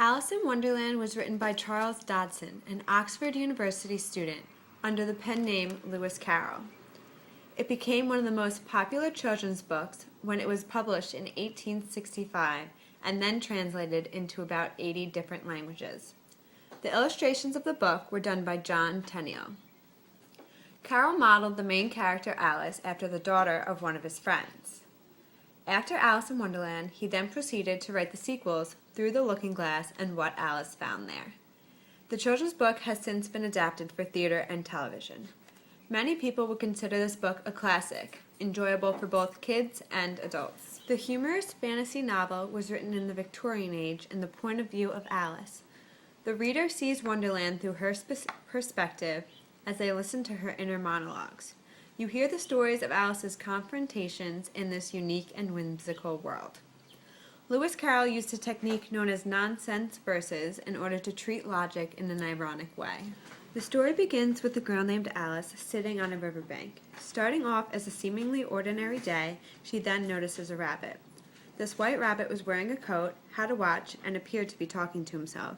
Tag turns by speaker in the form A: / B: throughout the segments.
A: Alice in Wonderland was written by Charles Dodson, an Oxford University student, under the pen name Lewis Carroll. It became one of the most popular children's books when it was published in 1865 and then translated into about 80 different languages. The illustrations of the book were done by John Tenniel. Carroll modeled the main character Alice after the daughter of one of his friends. After Alice in Wonderland, he then proceeded to write the sequels, Through the Looking Glass and What Alice Found There. The children's book has since been adapted for theater and television. Many people would consider this book a classic, enjoyable for both kids and adults. The humorous fantasy novel was written in the Victorian age in the point of view of Alice. The reader sees Wonderland through her perspective as they listen to her inner monologues. You hear the stories of Alice's confrontations in this unique and whimsical world. Lewis Carroll used a technique known as nonsense verses in order to treat logic in an ironic way. The story begins with a girl named Alice sitting on a riverbank. Starting off as a seemingly ordinary day, she then notices a rabbit. This white rabbit was wearing a coat, had a watch, and appeared to be talking to himself.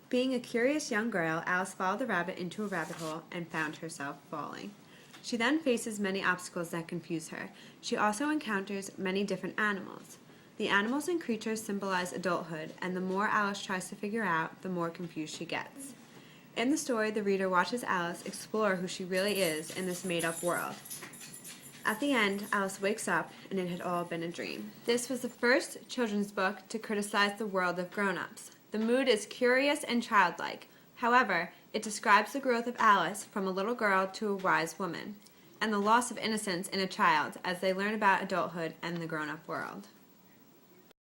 A: Being a curious young girl, Alice followed the rabbit into a rabbit hole and found herself falling. She then faces many obstacles that confuse her. She also encounters many different animals. The animals and creatures symbolize adulthood, and the more Alice tries to figure out, the more confused she gets. In the story, the reader watches Alice explore who she really is in this made-up world. At the end, Alice wakes up, and it had all been a dream. This was the first children's book to criticize the world of grown-ups. The mood is curious and childlike. However, it describes the growth of Alice from a little girl to a wise woman, and the loss of innocence in a child as they learn about adulthood and the grown-up world.